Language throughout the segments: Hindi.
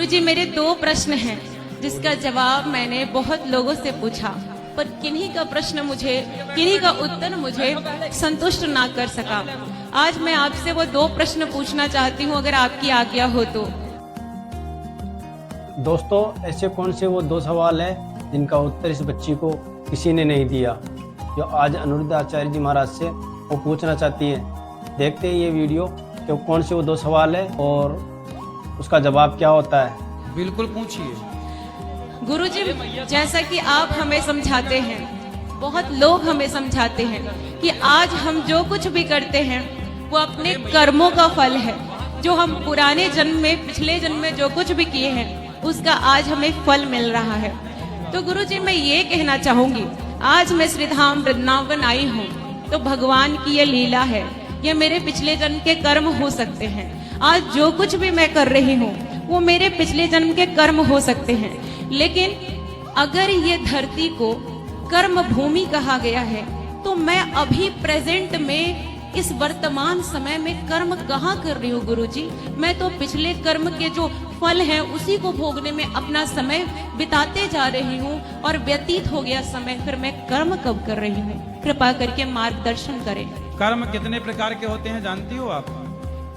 गुरुजी, मेरे दो प्रश्न हैं जिसका जवाब मैंने बहुत लोगों से पूछा, पर किन्हीं का उत्तर मुझे संतुष्ट ना कर सका। आज मैं आपसे वो दो प्रश्न पूछना चाहती हूँ, अगर आपकी आज्ञा हो तो। दोस्तों, ऐसे कौन से वो दो सवाल है जिनका उत्तर इस बच्ची को किसी ने नहीं दिया, जो आज अनिरुद्ध आचार्य जी महाराज से वो पूछना चाहती है। देखते हैं ये वीडियो कि कौन से वो दो सवाल है और उसका जवाब क्या होता है। बिल्कुल पूछिए। गुरुजी, जैसा कि आप हमें समझाते हैं, बहुत लोग हमें समझाते हैं कि आज हम जो कुछ भी करते हैं वो अपने कर्मों का फल है। जो हम पुराने जन्म में, पिछले जन्म में जो कुछ भी किए हैं उसका आज हमें फल मिल रहा है। तो गुरुजी, मैं ये कहना चाहूंगी, आज मैं श्रीधाम वृंदावन आई हूँ तो भगवान की ये लीला है, ये मेरे पिछले जन्म के कर्म हो सकते हैं। आज जो कुछ भी मैं कर रही हूँ वो मेरे पिछले जन्म के कर्म हो सकते हैं, लेकिन अगर ये धरती को कर्म भूमि कहा गया है तो मैं अभी प्रेजेंट में, इस वर्तमान समय में कर्म कहाँ कर रही हूँ गुरुजी? मैं तो पिछले कर्म के जो फल हैं उसी को भोगने में अपना समय बिताते जा रही हूँ, और व्यतीत हो गया समय, फिर मैं कर्म कब कर रही हूँ? कृपा करके मार्गदर्शन करें। कर्म कितने प्रकार के होते हैं जानती हो आप?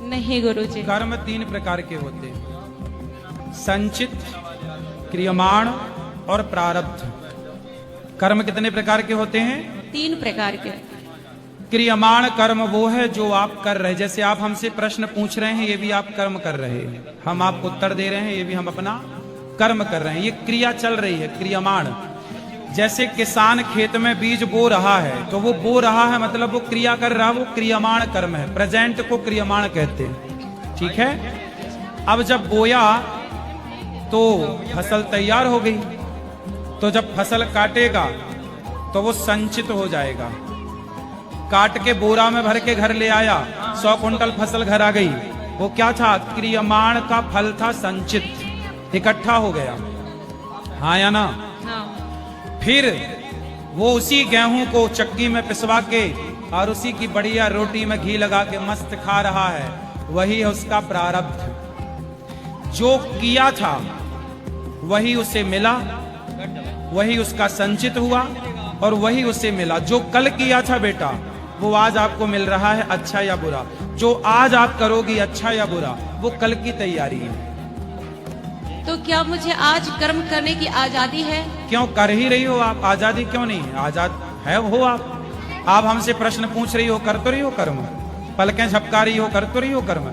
नहीं गुरुजी। कर्म 3 प्रकार के होते हैं, संचित, क्रियमाण और प्रारब्ध। कर्म कितने प्रकार के होते हैं? 3 प्रकार के। क्रियमाण कर्म वो है जो आप कर रहे हैं, जैसे आप हमसे प्रश्न पूछ रहे हैं, ये भी आप कर्म कर रहे हैं। हम आपको उत्तर दे रहे हैं, ये भी हम अपना कर्म कर रहे हैं। ये क्रिया चल रही है, क्रियमाण। जैसे किसान खेत में बीज बो रहा है तो वो बो रहा है, मतलब वो क्रिया कर रहा है, वो क्रियमाण कर्म है। प्रेजेंट को क्रियमाण कहते हैं, ठीक है। अब जब बोया तो फसल तैयार हो गई, तो जब फसल काटेगा तो वो संचित हो जाएगा। काट के बोरा में भर के घर ले आया, 100 कुंटल फसल घर आ गई। वो क्या था? क्रियमाण का फल था, संचित, इकट्ठा हो गया। हाँ या ना? हाँ। फिर वो उसी गेहूं को चक्की में पिसवा के और उसी की बढ़िया रोटी में घी लगा के मस्त खा रहा है, वही है उसका प्रारब्ध। जो किया था वही उसे मिला, वही उसका संचित हुआ और वही उसे मिला। जो कल किया था बेटा वो आज आपको मिल रहा है, अच्छा या बुरा। जो आज आप करोगी, अच्छा या बुरा, वो कल की तैयारी है। तो क्या मुझे आज कर्म करने की आजादी है? क्यों कर ही रही हो आप? आजादी क्यों नहीं है? आजाद है हो आप हमसे प्रश्न पूछ रही हो, कर तो रही हो कर्म। पलकें झपका रही हो, कर तो रही हो कर्म।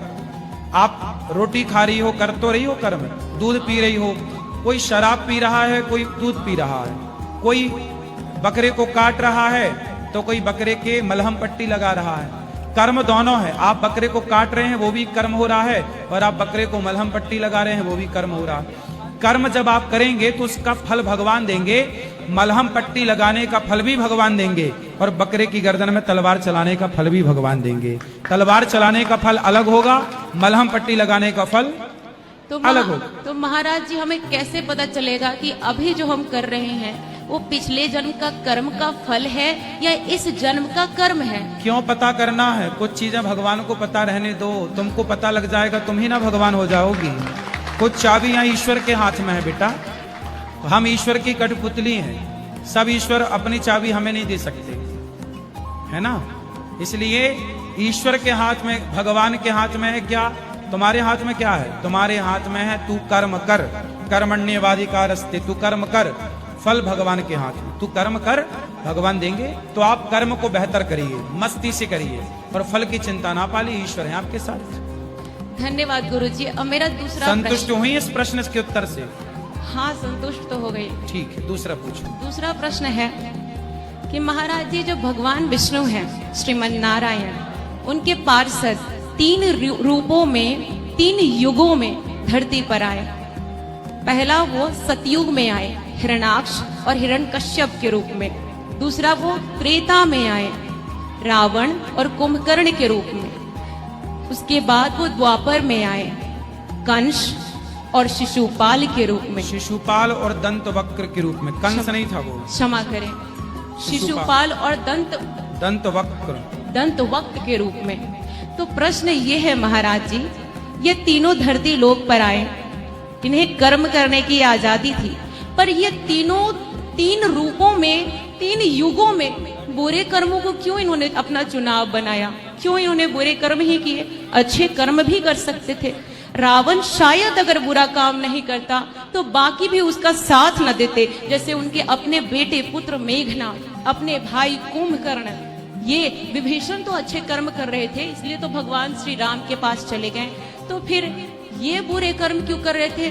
आप रोटी खा रही हो, कर तो रही हो कर्म। दूध पी रही हो, कोई शराब पी रहा है, कोई दूध पी रहा है। कोई बकरे को काट रहा है तो कोई बकरे के मलहम पट्टी लगा रहा है। कर्म दोनों है। आप बकरे को काट रहे हैं वो भी कर्म हो रहा है, और आप बकरे को मलहम पट्टी लगा रहे हैं वो भी कर्म हो रहा है। कर्म जब आप करेंगे तो उसका फल भगवान देंगे। मलहम पट्टी लगाने का फल भी भगवान देंगे, और बकरे की गर्दन में तलवार चलाने का फल भी भगवान देंगे। तलवार चलाने का फल अलग होगा, मलहम पट्टी लगाने का फल अलग होगा। तो महाराज जी, हमें कैसे पता चलेगा कि अभी जो हम कर रहे हैं वो पिछले जन्म का कर्म का फल है या इस जन्म का कर्म है? क्यों पता करना है? कुछ चीजें भगवान को पता रहने दो, तुमको पता लग जाएगा, तुम ही ना भगवान हो जाओगी। कुछ चाबियां ईश्वर के हाथ में है बेटा। हम ईश्वर की कठपुतली हैं, सब ईश्वर अपनी चाबी हमें नहीं दे सकते, है ना। इसलिए ईश्वर के हाथ में, भगवान के हाथ में है क्या? तुम्हारे हाथ में क्या है? तुम्हारे हाथ में है तू कर्म कर, कर्मण्येवाधिकारस्ते, तू कर्म कर। फल भगवान के हाथ में, तू कर्म कर, भगवान देंगे। तो आप कर्म को बेहतर करिए, मस्ती से करिए, और फल की चिंता ना पालिए, ईश्वर है आपके साथ। धन्यवाद गुरुजी। अब मेरा दूसरा संतुष्ट हुई इस प्रश्न के उत्तर से? हाँ, संतुष्ट तो हो गई। ठीक है, दूसरा पूछो। दूसरा प्रश्न है कि महाराज जी, जो भगवान विष्णु हैं, श्रीमन नारायण, उनके पार्षद 3 रूपों में, 3 युगों में धरती पर आए। पहला वो सतयुग में आए, हिरण्याक्ष और हिरण्यकश्यप के रूप में। दूसरा वो त्रेता में आए, रावण और कुंभकर्ण के रूप में। उसके बाद वो द्वापर में आए, कंस और शिशुपाल के रूप में। शिशुपाल और दंत वक्र के रूप में। कंस नहीं था वो, क्षमा करें, शिशुपाल और दंत वक्र के रूप में। तो प्रश्न ये है महाराज जी, ये तीनों धरती लोक पर आए इन्हें कर्म करने की आजादी थी। पर ये तीन रूपों में, 3 युगों में बुरे कर्मों को क्यों इन्होंने अपना चुनाव बनाया? क्यों इन्होंने बुरे कर्म ही किए? अच्छे कर्म भी कर सकते थे। रावण शायद अगर बुरा काम नहीं करता तो बाकी भी उसका साथ न देते, जैसे उनके अपने बेटे पुत्र मेघनाद, अपने भाई कुंभकर्ण। ये विभीषण तो अच्छे कर्म कर रहे थे, इसलिए तो भगवान श्री राम के पास चले गए। तो फिर ये बुरे कर्म क्यों कर रहे थे?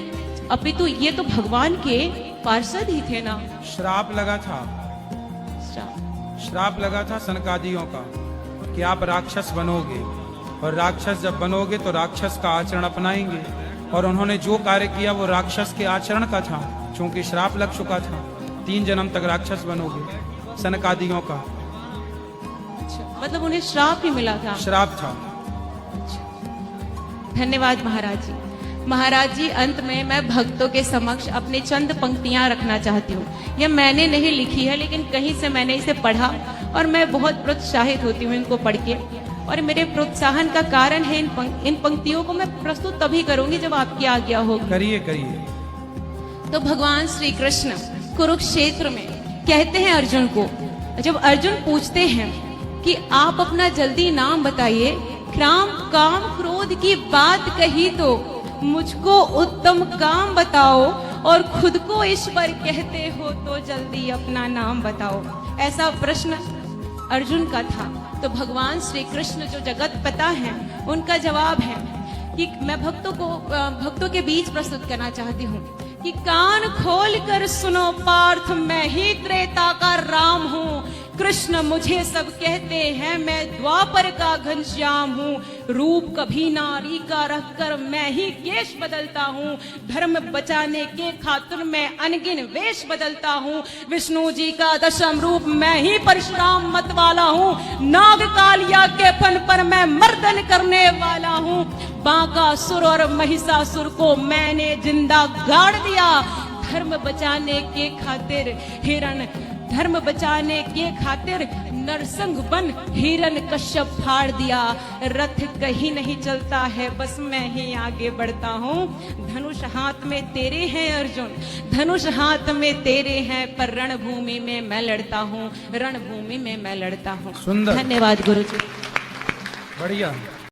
अपितु ये तो भगवान के पार्षद ही थे ना। श्राप लगा था, श्राप लगा था सनकादियों का कि आप राक्षस बनोगे, और राक्षस जब बनोगे तो राक्षस का आचरण अपनाएंगे। और उन्होंने जो कार्य किया वो राक्षस के आचरण का था, क्योंकि श्राप लग चुका था, 3 जन्म तक राक्षस बनोगे, सनकादियों का मतलब उन्हें श्राप ही मिला था। श्राप था। धन्यवाद महाराज जी। महाराज जी, अंत में मैं भक्तों के समक्ष अपने चंद पंक्तियां रखना चाहती हूँ। यह मैंने नहीं लिखी है, लेकिन कहीं से मैंने इसे पढ़ा और मैं बहुत प्रोत्साहित होती हूँ इनको पढ़ के। और मेरे प्रोत्साहन का कारण है इन पंक्तियों को मैं प्रस्तुत तभी करूंगी जब आपकी आज्ञा होगी। करिए करिए। तो भगवान श्री कृष्ण कुरुक्षेत्र में कहते हैं अर्जुन को, जब अर्जुन पूछते हैं कि आप अपना जल्दी नाम बताइए, क्राम काम क्रोध की बात कही तो मुझको उत्तम काम बताओ, और खुद को ईश्वर कहते हो तो जल्दी अपना नाम बताओ। ऐसा प्रश्न अर्जुन का था। तो भगवान श्री कृष्ण जो जगत पिता हैं, उनका जवाब है कि मैं भक्तों के बीच प्रस्तुत करना चाहती हूँ कि कान खोल कर सुनो पार्थ, मैं ही त्रेता का राम हूँ। कृष्ण मुझे सब कहते हैं, मैं द्वापर का घनश्याम हूँ। रूप कभी नारी का रखकर मैं ही केश बदलता हूँ। धर्म बचाने के खातिर मैं अनगिन वेश बदलता हूँ। विष्णु जी का 10म रूप मैं ही परशुराम मत वाला हूँ। नाग कालिया के फन पर मैं मर्दन करने वाला हूँ। बांकासुर और महिषासुर को मैंने जिंदा गाड़ दिया। धर्म बचाने के खातिर नरसंग बन हिरण कश्यप फाड़ दिया। रथ कहीं नहीं चलता है, बस मैं ही आगे बढ़ता हूँ। धनुष हाथ में तेरे हैं अर्जुन, धनुष हाथ में तेरे हैं, पर रणभूमि में मैं लड़ता हूँ, रणभूमि में मैं लड़ता हूँ। सुंदर। धन्यवाद गुरु जी। बढ़िया।